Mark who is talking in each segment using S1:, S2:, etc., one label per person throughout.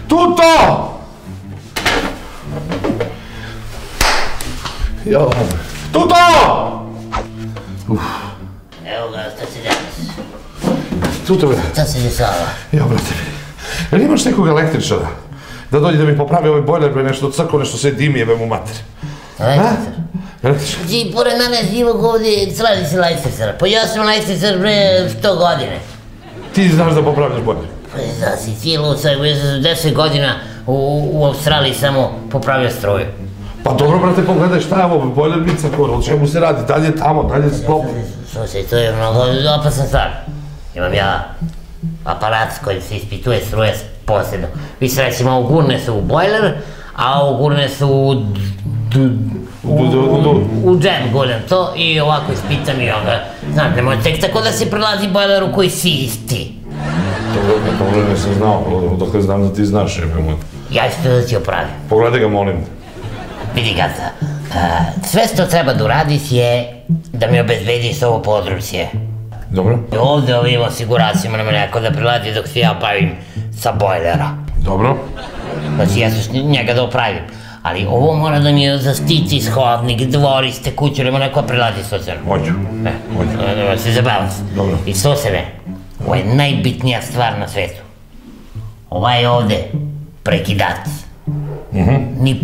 S1: Tuto! Jo, Tuto!
S2: Evo ga, šta se desi?
S1: Tuto, bre.
S2: Šta se desava?
S1: Jo, brate, jel imaš nekog električara? Da dođe da mi popravi ovaj bojler, bre, nešto crko, nešto se dimi, jebe mu mater.
S2: Električar?
S1: Električar?
S2: Ti, pored mene živog ovdje slaži se električara. Pa ja sam električar, bre, 100 godine.
S1: Ti znaš da popravljaš bojler?
S2: Pa da si ti luca, ja sam 10 godina u Australiji samo popravio struju.
S1: Pa dobro, brate, pogledaj šta je ovo, bojlernica, o čemu se radi, dalje tamo, dalje sklop.
S2: Slušaj, to je mnogo opasna stvar. Imam ja aparat s kojim se ispituje struje posebno. Vi se recimo ugurne se u bojler, a ugurne se u džem guljem to i ovako ispitam i onda, znate, nemoj tek tako da se prelazi bojleru koji si isti.
S1: Dobro, nisam znao, dokle znam da ti znaš, jebe mu.
S2: Ja ću to da ti opravim.
S1: Pogledaj ga, molim.
S2: Vidi gata, sve što treba da uradiš je da mi obezbediš ovo područje.
S1: Dobro.
S2: Ovde ovim osiguracijama nema neko da prilazi dok se ja bavim sa bojlera.
S1: Dobro.
S2: Znači ja ću njega da opravim. Ali ovo mora da mi zaštiti hodnik, dvorište, kuću, nema neko da prilazi Susene.
S1: Hoću.
S2: Hoću. Da se zabavam se.
S1: Dobro.
S2: I Susene, ovo je najbitnija stvar na svetu. Ovaj ovde prekidač.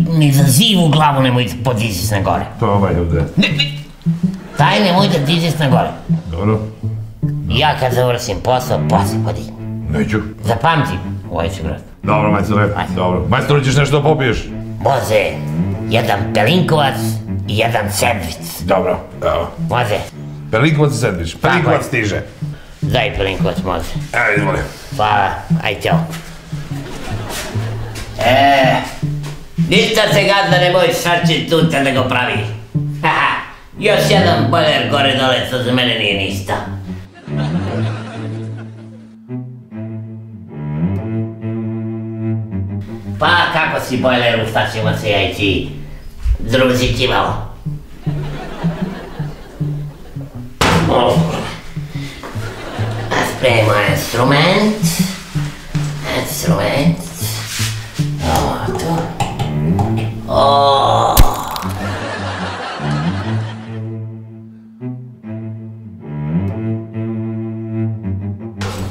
S2: Ni za živu glavu nemoj da podiziš na gore.
S1: To je ovaj ovde.
S2: Taj nemoj da diziš na gore.
S1: Dobro.
S2: I ja kad završim posao, posle podignem.
S1: Neću.
S2: Zapamti, ovo ću brati.
S1: Dobro, majstore, dobro. Majstore, ćeš nešto da popiješ?
S2: Može jedan pelinkovac i jedan sendvič.
S1: Dobro, evo.
S2: Može.
S1: Pelinkovac i sendvič. Pelinkovac stiže.
S2: Daj pelinkovac, može.
S1: Evo, izvoli.
S2: Hvala, aj ćao. Ništa se gadda ne bojiš šarčin tuta da ga pravi. Haha, još jedan bojler gore dole, to za mene nije ništa. Pa kako si bojleru, šta ćemo se ja i ti družiti malo? Spremimo instrument. To.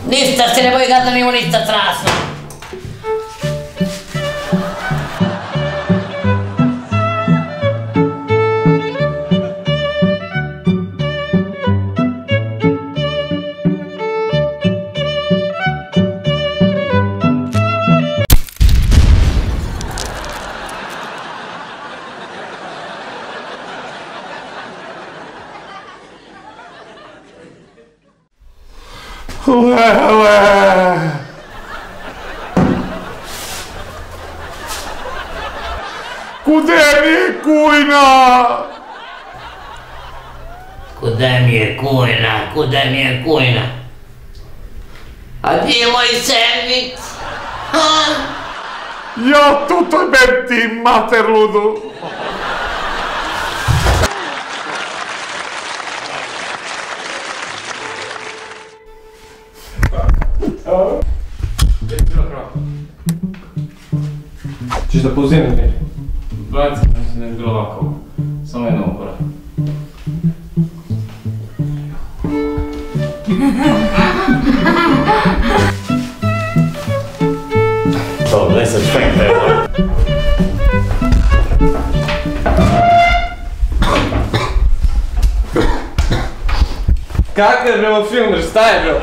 S2: Ništa se ne boji gada, nimo ništa strašno.
S1: Kude mi je kujna?
S2: Kude mi je kujna? A gdje je moj sandvič?
S1: Ja tuto jebem ti mater ludu.
S3: Ćeš da pozivim mi? Braci, mislim da je bilo ovako. Samo jedna opora.
S4: To, ne sad špekta, evo.
S3: Kakav je, bro, filmer, šta je, bro?